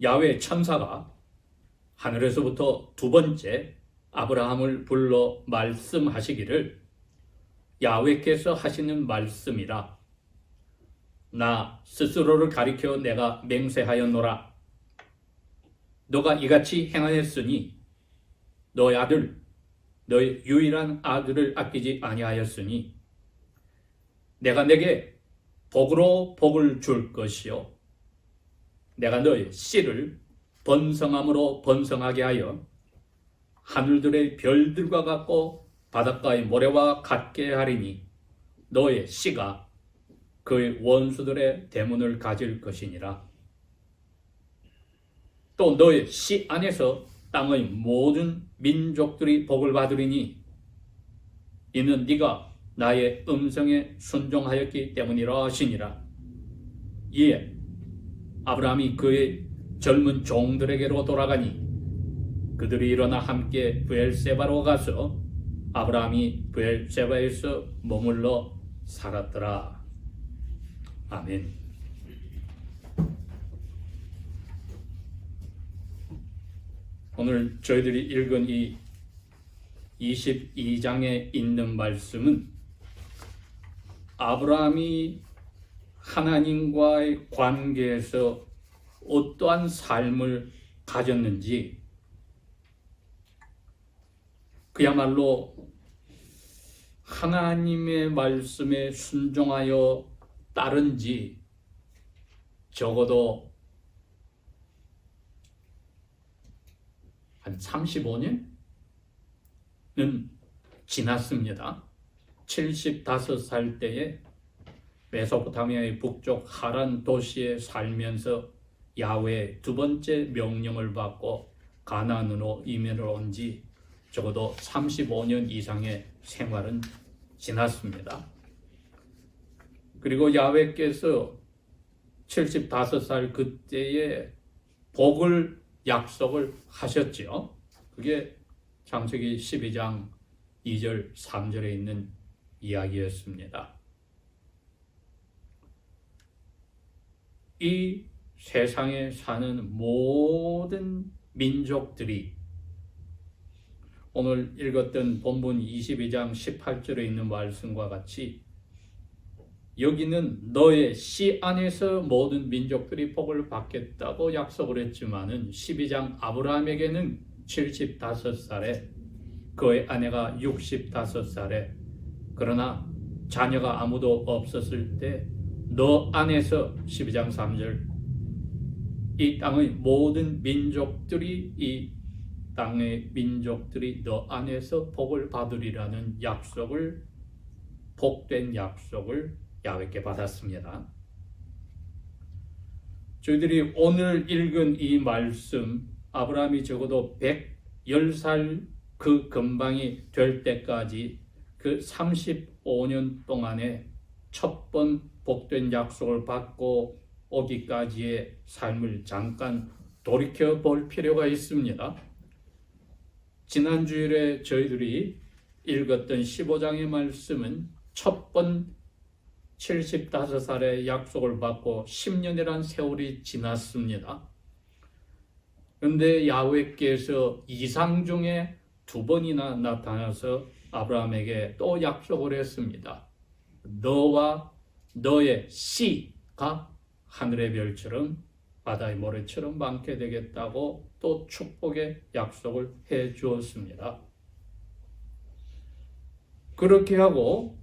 야훼 천사가 하늘에서부터 두 번째 아브라함을 불러 말씀하시기를 야훼께서 하시는 말씀이라. 나 스스로를 가리켜 내가 맹세하였노라. 너가 이같이 행하였으니 너의 아들, 너의 유일한 아들을 아끼지 아니하였으니 내가 내게 복으로 복을 줄 것이요 내가 너의 씨를 번성함으로 번성하게 하여 하늘들의 별들과 같고 바닷가의 모래와 같게 하리니 너의 씨가 그의 원수들의 대문을 가질 것이니라. 또 너의 씨 안에서 땅의 모든 민족들이 복을 받으리니 이는 네가 나의 음성에 순종하였기 때문이라 하시니라. 이에 아브라함이 그의 젊은 종들에게로 돌아가니 그들이 일어나 함께 브엘세바로 가서 아브라함이 브엘세바에서 머물러 살았더라. 아멘. 오늘 저희들이 읽은 이 22장에 있는 말씀은 아브라함이 하나님과의 관계에서 어떠한 삶을 가졌는지, 그야말로 하나님의 말씀에 순종하여 따른지 적어도 한 35년은 지났습니다. 75살 때에 메소포타미아의 북쪽 하란 도시에 살면서 야훼의 두 번째 명령을 받고 가나안으로 이민을 온 지 적어도 35년 이상의 생활은 지났습니다. 그리고 야훼께서 75살 그때에 복을 약속을 하셨지요. 그게 창세기 12장 2절 3절에 있는 이야기였습니다. 이 세상에 사는 모든 민족들이 오늘 읽었던 본문 22장 18절에 있는 말씀과 같이 여기는 너의 씨 안에서 모든 민족들이 복을 받겠다고 약속을 했지만은 12장 아브라함에게는 75살에 그의 아내가 65살에 그러나 자녀가 아무도 없었을 때 너 안에서 12장 3절 이 땅의 모든 민족들이 이 땅의 민족들이 너 안에서 복을 받으리라는 약속을 복된 약속을 야훼께 받았습니다. 저희들이 오늘 읽은 이 말씀 아브라함이 적어도 110살 그 근방이 될 때까지 그 35년 동안에 첫 번 복된 약속을 받고 오기까지의 삶을 잠깐 돌이켜 볼 필요가 있습니다. 지난 주일에 저희들이 읽었던 15장의 말씀은 첫 번 75살의 약속을 받고 10년이란 세월이 지났습니다. 그런데 야훼께서 이상 중에 두 번이나 나타나서 아브라함에게 또 약속을 했습니다. 너와 너의 씨가 하늘의 별처럼 바다의 모래처럼 많게 되겠다고 또 축복의 약속을 해 주었습니다. 그렇게 하고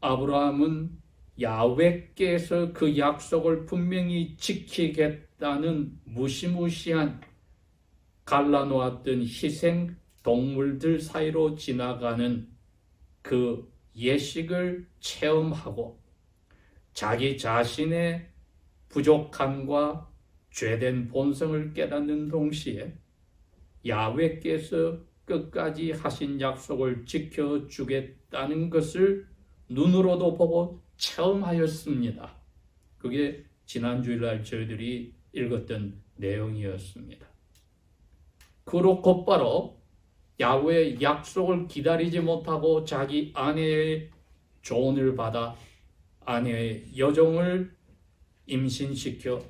아브라함은 야훼께서 그 약속을 분명히 지키겠다는 무시무시한 갈라놓았던 희생 동물들 사이로 지나가는 그 예식을 체험하고 자기 자신의 부족함과 죄된 본성을 깨닫는 동시에 야훼께서 끝까지 하신 약속을 지켜주겠다는 것을 눈으로도 보고 체험하였습니다. 그게 지난 주일날 저희들이 읽었던 내용이었습니다. 그로 곧바로 야훼의 약속을 기다리지 못하고 자기 아내의 조언을 받아 아내의 여종을 임신시켜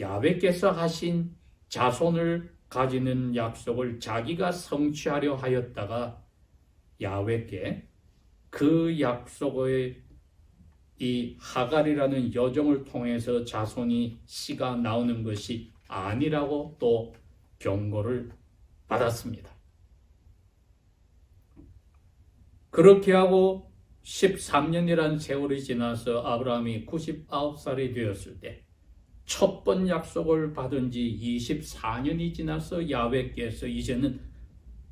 야훼께서 하신 자손을 가지는 약속을 자기가 성취하려 하였다가 야훼께 그 약속의 이 하갈이라는 여종을 통해서 자손이 씨가 나오는 것이 아니라고 또 경고를 받았습니다. 그렇게 하고 13년이란 세월이 지나서 아브라함이 99살이 되었을 때 첫 번 약속을 받은 지 24년이 지나서 야훼께서 이제는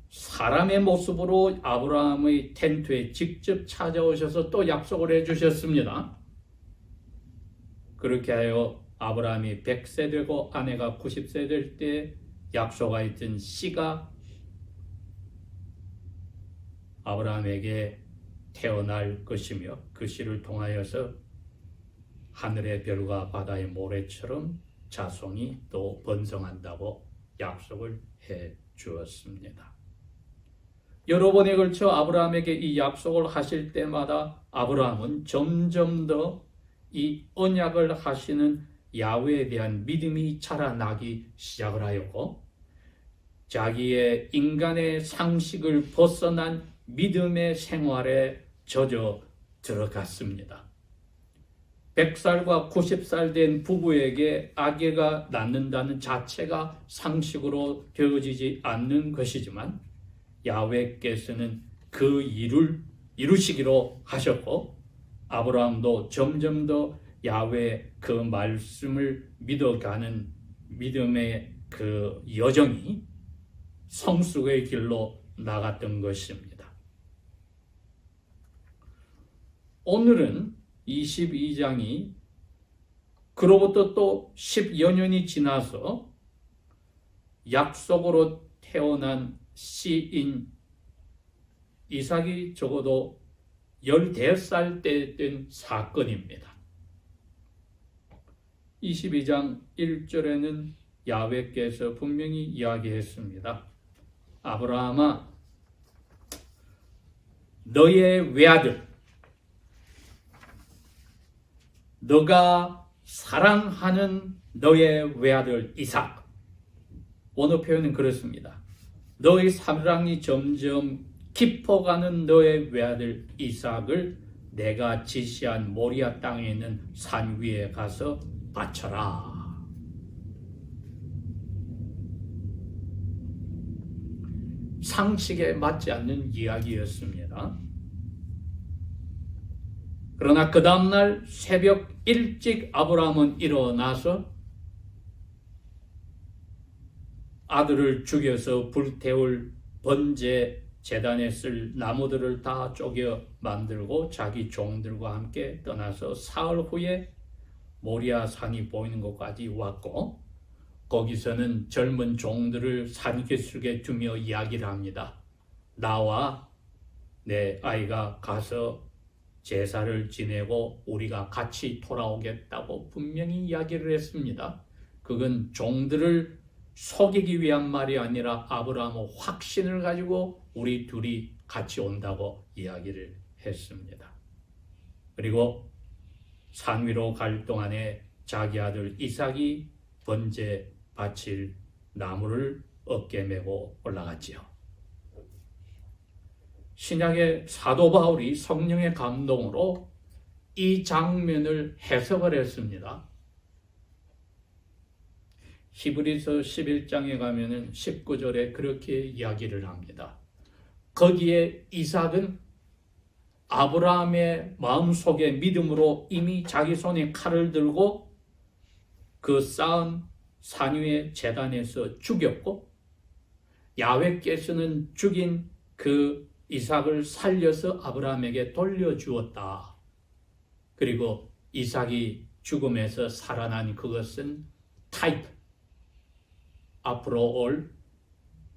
사람의 모습으로 아브라함의 텐트에 직접 찾아오셔서 또 약속을 해주셨습니다. 그렇게 하여 아브라함이 100세 되고 아내가 90세 될 때 약속하였던 씨가 아브라함에게 태어날 것이며 그 씨를 통하여서 하늘의 별과 바다의 모래처럼 자손이 또 번성한다고 약속을 해 주었습니다. 여러 번에 걸쳐 아브라함에게 이 약속을 하실 때마다 아브라함은 점점 더 이 언약을 하시는 야훼에 대한 믿음이 자라나기 시작을 하였고 자기의 인간의 상식을 벗어난 믿음의 생활에 젖어 들어갔습니다. 100살과 90살 된 부부에게 아기가 낳는다는 자체가 상식으로 되어지지 않는 것이지만 야훼께서는 그 일을 이루시기로 하셨고 아브라함도 점점 더 야훼 그 말씀을 믿어가는 믿음의 그 여정이 성숙의 길로 나갔던 것입니다. 오늘은 22장이 그로부터 또 10여 년이 지나서 약속으로 태어난 씨인 이삭이 적어도 15살 때 된 사건입니다. 22장 1절에는 야훼께서 분명히 이야기했습니다. 아브라함아, 너의 외아들, 너가 사랑하는 너의 외아들 이삭. 원어 표현은 그렇습니다. 너의 사랑이 점점 깊어가는 너의 외아들 이삭을 내가 지시한 모리아 땅에 있는 산 위에 가서 바쳐라. 상식에 맞지 않는 이야기였습니다. 그러나 그 다음날 새벽 일찍 아브라함은 일어나서 아들을 죽여서 불태울 번제 제단에 쓸 나무들을 다 쪼개 만들고 자기 종들과 함께 떠나서 사흘 후에 모리아 산이 보이는 곳까지 왔고 거기서는 젊은 종들을 산기슭에 두며 이야기를 합니다. 나와 내 아이가 가서 제사를 지내고 우리가 같이 돌아오겠다고 분명히 이야기를 했습니다. 그건 종들을 속이기 위한 말이 아니라 아브라함의 확신을 가지고 우리 둘이 같이 온다고 이야기를 했습니다. 그리고 산 위로 갈 동안에 자기 아들 이삭이 번제 바칠 나무를 어깨에 메고 올라갔지요. 신약의 사도 바울이 성령의 감동으로 이 장면을 해석을 했습니다. 히브리서 11장에 가면은 19절에 그렇게 이야기를 합니다. 거기에 이삭은 아브라함의 마음속에 믿음으로 이미 자기 손에 칼을 들고 그 쌓은 산 위의 제단에서 죽였고 야훼께서는 죽인 그 이삭을 살려서 아브라함에게 돌려주었다. 그리고 이삭이 죽음에서 살아난 그것은 타입, 앞으로 올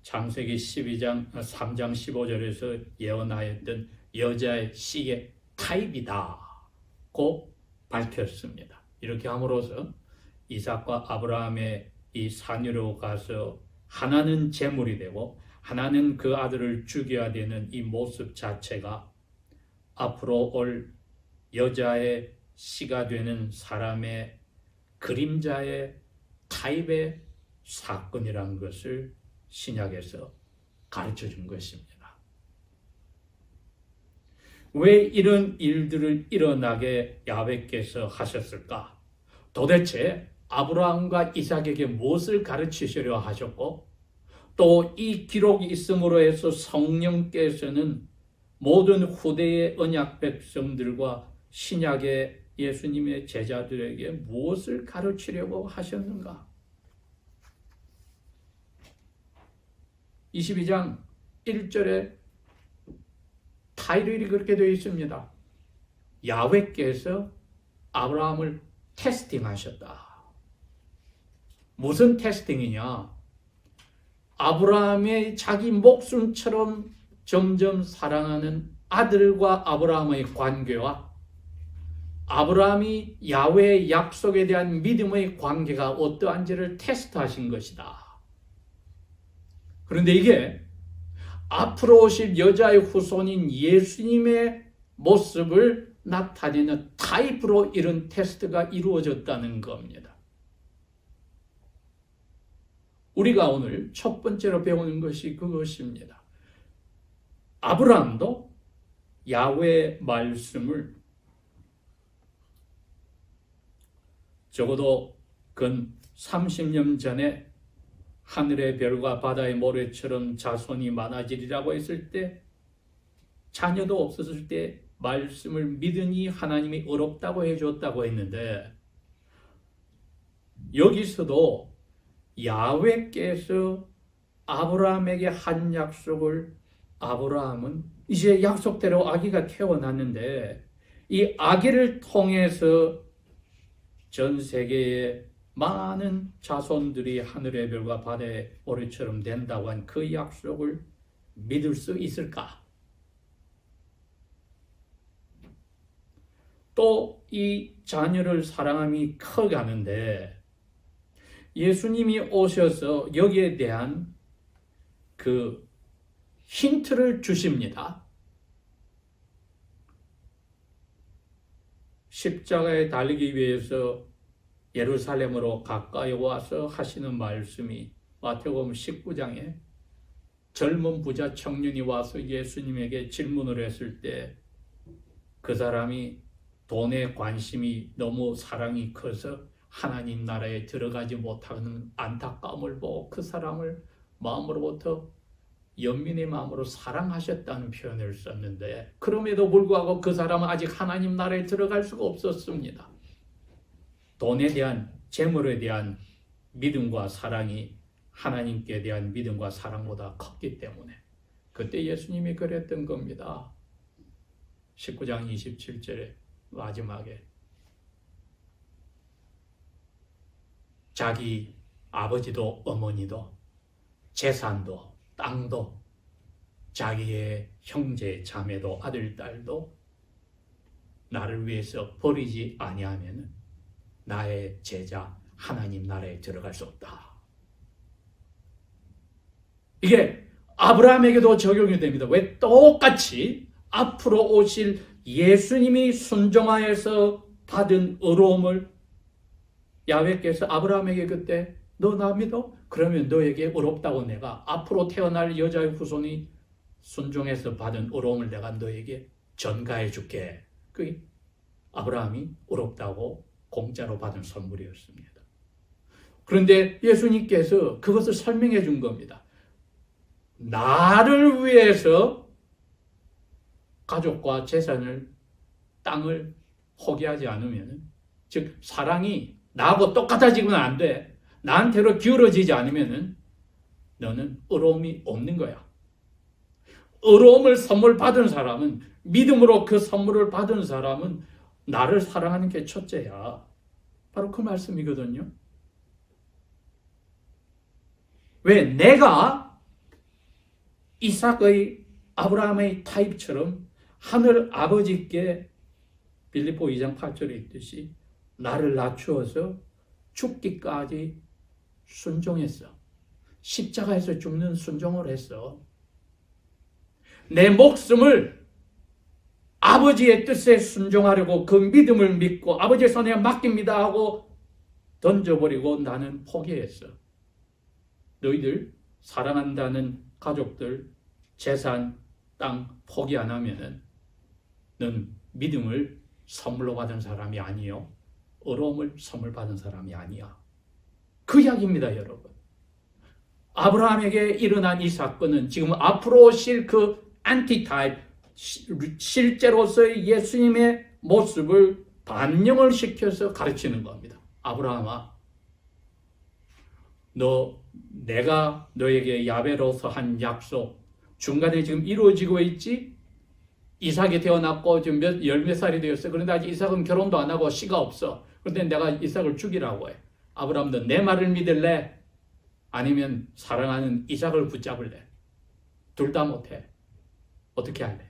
창세기 12장 3장 15절에서 예언하였던 여자의 씨의 타입이다고 밝혔습니다. 이렇게 함으로써 이삭과 아브라함의 이 산 위로 가서 하나는 제물이 되고 하나는 그 아들을 죽여야 되는 이 모습 자체가 앞으로 올 여자의 씨가 되는 사람의 그림자의 타입의 사건이라는 것을 신약에서 가르쳐 준 것입니다. 왜 이런 일들을 일어나게 야훼께서 하셨을까? 도대체 아브라함과 이삭에게 무엇을 가르치시려 하셨고, 또 이 기록이 있음으로 해서 성령께서는 모든 후대의 언약 백성들과 신약의 예수님의 제자들에게 무엇을 가르치려고 하셨는가? 22장 1절에 타이틀이 그렇게 되어 있습니다. 야훼께서 아브라함을 테스팅하셨다. 무슨 테스팅이냐? 아브라함의 자기 목숨처럼 점점 사랑하는 아들과 아브라함의 관계와 아브라함이 야훼의 약속에 대한 믿음의 관계가 어떠한지를 테스트하신 것이다. 그런데 이게 앞으로 오실 여자의 후손인 예수님의 모습을 나타내는 타입으로 이런 테스트가 이루어졌다는 겁니다. 우리가 오늘 첫 번째로 배우는 것이 그것입니다. 아브라함도 야훼의 말씀을 적어도 근 30년 전에 하늘의 별과 바다의 모래처럼 자손이 많아지리라고 했을 때, 자녀도 없었을 때 말씀을 믿으니 하나님이 어렵다고 해줬다고 했는데, 여기서도 야훼께서 아브라함에게 한 약속을 아브라함은 이제 약속대로 아기가 태어났는데, 이 아기를 통해서 전 세계의 많은 자손들이 하늘의 별과 바다의 모래처럼 된다고 한 그 약속을 믿을 수 있을까? 또 이 자녀를 사랑함이 커가는데 예수님이 오셔서 여기에 대한 그 힌트를 주십니다. 십자가에 달리기 위해서 예루살렘으로 가까이 와서 하시는 말씀이 마태복음 19장에 젊은 부자 청년이 와서 예수님에게 질문을 했을 때 그 사람이 돈에 관심이 너무 사랑이 커서 하나님 나라에 들어가지 못하는 안타까움을 보고 그 사람을 마음으로부터 연민의 마음으로 사랑하셨다는 표현을 썼는데, 그럼에도 불구하고 그 사람은 아직 하나님 나라에 들어갈 수가 없었습니다. 돈에 대한, 재물에 대한 믿음과 사랑이 하나님께 대한 믿음과 사랑보다 컸기 때문에 그때 예수님이 그랬던 겁니다. 19장 27절에 마지막에 자기 아버지도 어머니도 재산도 땅도 자기의 형제 자매도 아들 딸도 나를 위해서 버리지 아니하면 나의 제자 하나님 나라에 들어갈 수 없다. 이게 아브라함에게도 적용이 됩니다. 왜? 똑같이 앞으로 오실 예수님이 순종하여서 받은 의로움을 야훼께서 아브라함에게 그때 너 나 믿어? 그러면 너에게 의롭다고 내가 앞으로 태어날 여자의 후손이 순종해서 받은 의로움을 내가 너에게 전가해 줄게. 그게 아브라함이 의롭다고 공짜로 받은 선물이었습니다. 그런데 예수님께서 그것을 설명해 준 겁니다. 나를 위해서 가족과 재산을, 땅을 포기하지 않으면, 즉 사랑이 나하고 똑같아지면 안 돼. 나한테로 기울어지지 않으면 너는 의로움이 없는 거야. 의로움을 선물 받은 사람은, 믿음으로 그 선물을 받은 사람은 나를 사랑하는 게 첫째야. 바로 그 말씀이거든요. 왜? 내가 이삭의, 아브라함의 타입처럼 하늘 아버지께 빌립보 2장 8절에 있듯이 나를 낮추어서 죽기까지 순종했어. 십자가에서 죽는 순종을 했어. 내 목숨을 아버지의 뜻에 순종하려고 그 믿음을 믿고 아버지의 손에 맡깁니다 하고 던져버리고 나는 포기했어. 너희들 사랑한다는 가족들, 재산, 땅 포기 안 하면은 넌 믿음을 선물로 받은 사람이 아니요, 어려움을 선물 받은 사람이 아니야. 그 이야기입니다, 여러분. 아브라함에게 일어난 이 사건은 지금 앞으로 오실 그 안티타입, 실제로서의 예수님의 모습을 반영을 시켜서 가르치는 겁니다. 아브라함아, 내가 너에게 야베로서 한 약속 중간에 지금 이루어지고 있지? 이삭이 태어났고 지금 열 몇 살이 되었어. 그런데 아직 이삭은 결혼도 안 하고 씨가 없어. 그런데 내가 이삭을 죽이라고 해. 아브라함, 너 내 말을 믿을래? 아니면 사랑하는 이삭을 붙잡을래? 둘 다 못해. 어떻게 할래?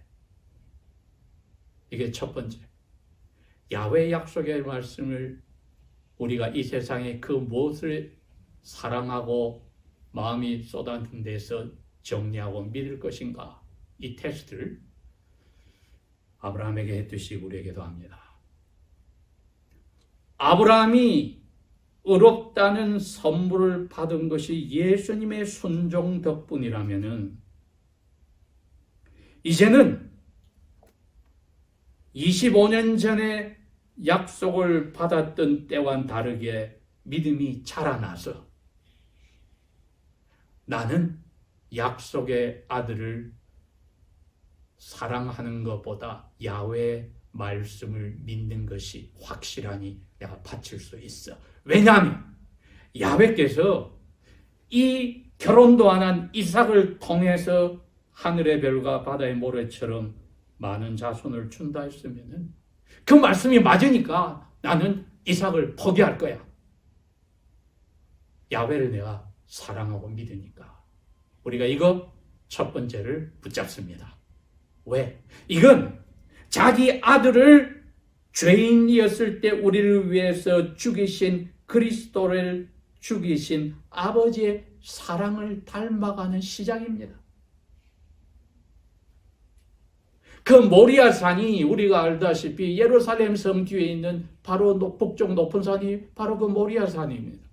이게 첫 번째. 야훼 약속의 말씀을 우리가 이 세상에 그 무엇을 사랑하고 마음이 쏟아진 데서 정리하고 믿을 것인가? 이 테스트를 아브라함에게 했듯이 우리에게도 합니다. 아브라함이 의롭다는 선물을 받은 것이 예수님의 순종 덕분이라면은 이제는 25년 전에 약속을 받았던 때와는 다르게 믿음이 자라나서 나는 약속의 아들을 사랑하는 것보다 야훼의 말씀을 믿는 것이 확실하니 내가 바칠 수 있어. 왜냐하면 야훼께서 이 결혼도 안 한 이삭을 통해서 하늘의 별과 바다의 모래처럼 많은 자손을 준다 했으면 그 말씀이 맞으니까 나는 이삭을 포기할 거야. 야훼를 내가 사랑하고 믿으니까. 우리가 이거 첫 번째를 붙잡습니다. 왜? 이건 자기 아들을 죄인이었을 때 우리를 위해서 죽이신 그리스도를 죽이신 아버지의 사랑을 닮아가는 시작입니다. 그 모리아산이 우리가 알다시피 예루살렘 성 뒤에 있는 바로 북쪽 높은 산이 바로 그 모리아산입니다.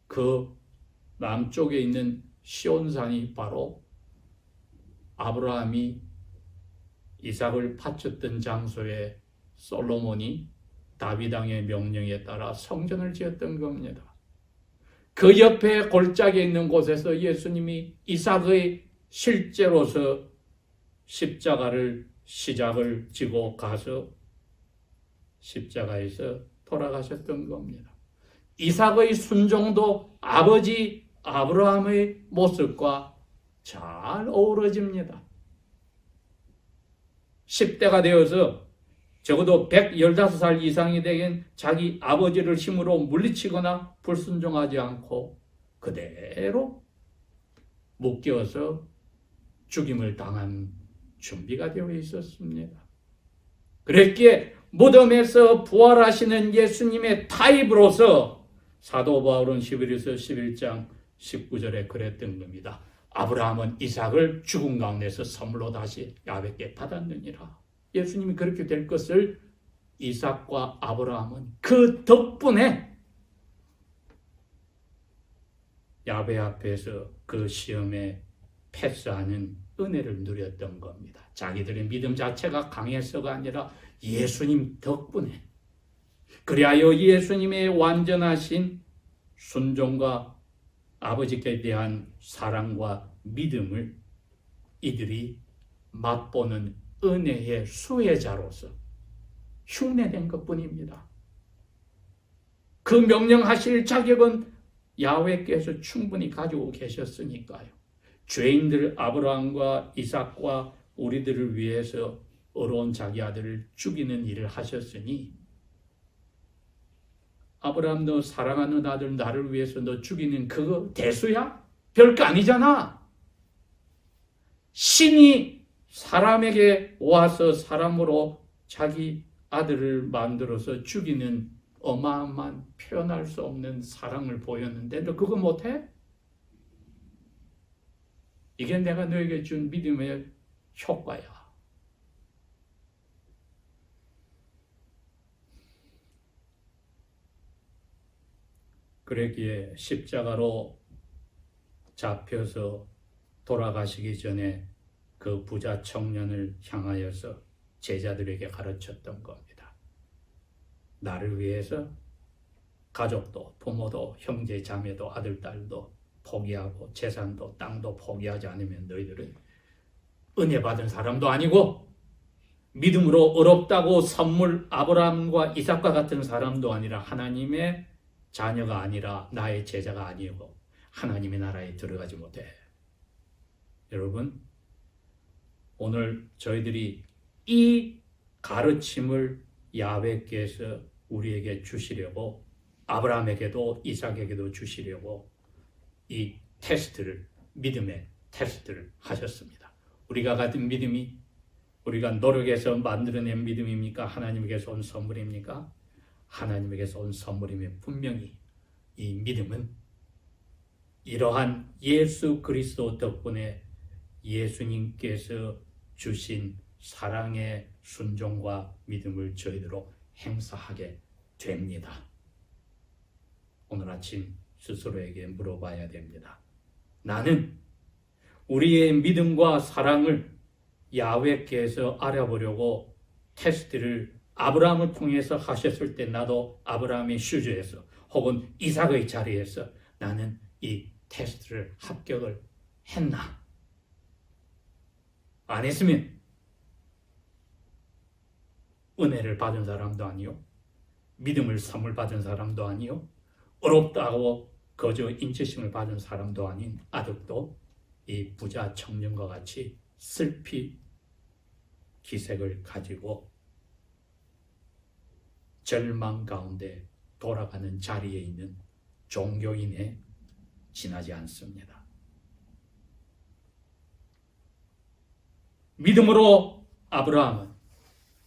그 남쪽에 있는 시온산이 바로 아브라함이 이삭을 바쳤던 장소에 솔로몬이 다윗 왕의 명령에 따라 성전을 지었던 겁니다. 그 옆에 골짜기에 있는 곳에서 예수님이 이삭의 실제로서 시작을 지고 가서 십자가에서 돌아가셨던 겁니다. 이삭의 순종도 아버지 아브라함의 모습과 잘 어우러집니다. 10대가 되어서 적어도 115살 이상이 되긴 자기 아버지를 힘으로 물리치거나 불순종하지 않고 그대로 묶여서 죽임을 당한 준비가 되어 있었습니다. 그랬기에 무덤에서 부활하시는 예수님의 타입으로서 사도 바울은 히브리서 11장 19절에 그랬던 겁니다. 아브라함은 이삭을 죽은 가운데서 선물로 다시 야훼께 받았느니라. 예수님이 그렇게 될 것을 이삭과 아브라함은 그 덕분에 야훼 앞에서 그 시험에 패스하는 은혜를 누렸던 겁니다. 자기들의 믿음 자체가 강해서가 아니라 예수님 덕분에. 그리하여 예수님의 완전하신 순종과 아버지께 대한 사랑과 믿음을 이들이 맛보는 은혜의 수혜자로서 흉내낸 것뿐입니다. 그 명령하실 자격은 야훼께서 충분히 가지고 계셨으니까요. 죄인들 아브라함과 이삭과 우리들을 위해서 어려운 자기 아들을 죽이는 일을 하셨으니 아브라함, 너 사랑하는 아들 나를 위해서 너 죽이는 그거 대수야? 별거 아니잖아. 신이 사람에게 와서 사람으로 자기 아들을 만들어서 죽이는 어마어마한 표현할 수 없는 사랑을 보였는데 너 그거 못해? 이게 내가 너에게 준 믿음의 효과야. 그러기에 십자가로 잡혀서 돌아가시기 전에 그 부자 청년을 향하여서 제자들에게 가르쳤던 겁니다. 나를 위해서 가족도, 부모도, 형제, 자매도, 아들, 딸도 포기하고 재산도, 땅도 포기하지 않으면 너희들은 은혜 받은 사람도 아니고 믿음으로 어렵다고 선물 아브라함과 이삭과 같은 사람도 아니라 하나님의 자녀가 아니라 나의 제자가 아니고 하나님의 나라에 들어가지 못해. 여러분, 오늘 저희들이 이 가르침을 야훼께서 우리에게 주시려고 아브라함에게도 이삭에게도 주시려고 이 테스트를, 믿음의 테스트를 하셨습니다. 우리가 가진 믿음이 우리가 노력해서 만들어낸 믿음입니까? 하나님에게서 온 선물입니까? 하나님에게서 온 선물이면 분명히 이 믿음은 이러한 예수 그리스도 덕분에 예수님께서 주신 사랑의 순종과 믿음을 저희들로 행사하게 됩니다. 오늘 아침 스스로에게 물어봐야 됩니다. 나는 우리의 믿음과 사랑을 야훼께서 알아보려고 테스트를 아브라함을 통해서 하셨을 때 나도 아브라함의 슈즈에서 혹은 이삭의 자리에서 나는 이 테스트를 합격을 했나? 안 했으면 은혜를 받은 사람도 아니요, 믿음을 선물 받은 사람도 아니요, 어렵다고 거저 인치심을 받은 사람도 아닌 아득도 이 부자 청년과 같이 슬피 기색을 가지고 절망 가운데 돌아가는 자리에 있는 종교인에 지나지 않습니다. 믿음으로 아브라함은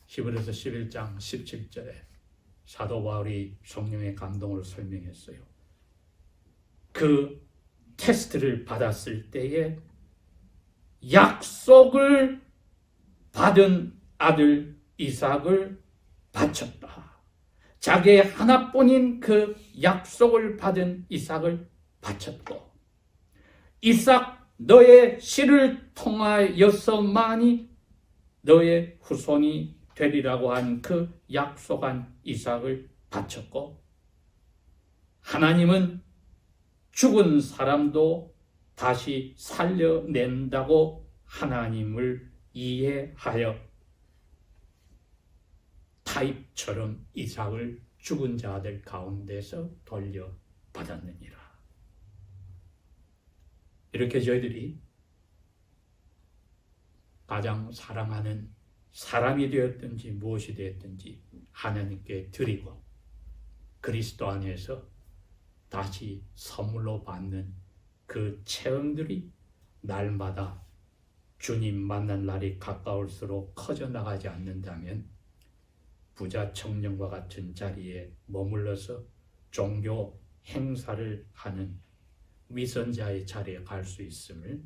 히브리서 11장 17절에 사도 바울이 성령의 감동을 설명했어요. 그 테스트를 받았을 때에 약속을 받은 아들 이삭을 바쳤다. 자기의 하나뿐인 그 약속을 받은 이삭을 바쳤고, 이삭 너의 씨를 통하여서만이 너의 후손이 되리라고 한 그 약속한 이삭을 바쳤고, 하나님은 죽은 사람도 다시 살려낸다고 하나님을 이해하여 타입처럼 이삭을 죽은 자들 가운데서 돌려받았느니라. 이렇게 저희들이 가장 사랑하는 사람이 되었든지 무엇이 되었든지 하나님께 드리고 그리스도 안에서 다시 선물로 받는 그 체험들이 날마다 주님 만난 날이 가까울수록 커져나가지 않는다면 부자 청년과 같은 자리에 머물러서 종교 행사를 하는 위선자의 자리에 갈 수 있음을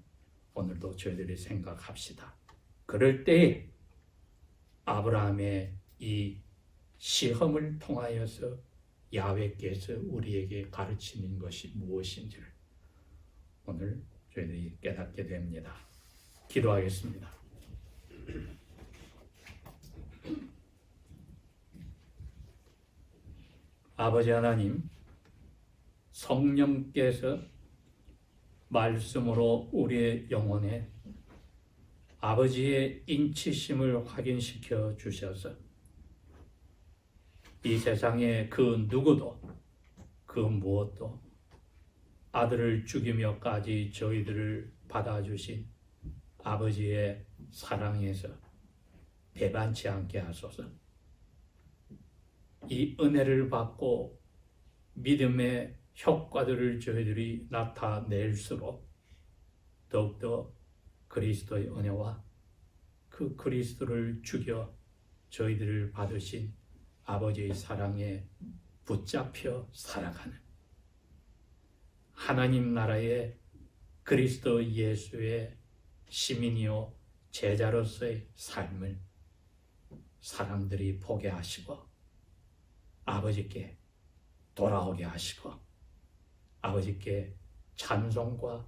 오늘도 저희들이 생각합시다. 그럴 때에 아브라함의 이 시험을 통하여서 야훼께서 우리에게 가르치는 것이 무엇인지를 오늘 저희들이 깨닫게 됩니다. 기도하겠습니다. 아버지 하나님, 성령께서 말씀으로 우리의 영혼에 아버지의 인치심을 확인시켜 주셔서 이 세상에 그 누구도 그 무엇도 아들을 죽이며까지 저희들을 받아주신 아버지의 사랑에서 배반치 않게 하소서. 이 은혜를 받고 믿음의 효과들을 저희들이 나타낼수록 더욱더 그리스도의 은혜와 그 그리스도를 죽여 저희들을 받으신 아버지의 사랑에 붙잡혀 살아가는 하나님 나라의 그리스도 예수의 시민이요 제자로서의 삶을 사람들이 보게 하시고 아버지께 돌아오게 하시고 아버지께 찬송과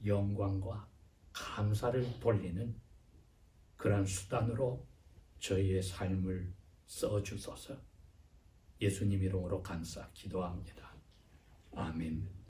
영광과 감사를 돌리는 그러한 수단으로 저희의 삶을 써주소서. 예수님 이름으로 감사 기도합니다. 아멘.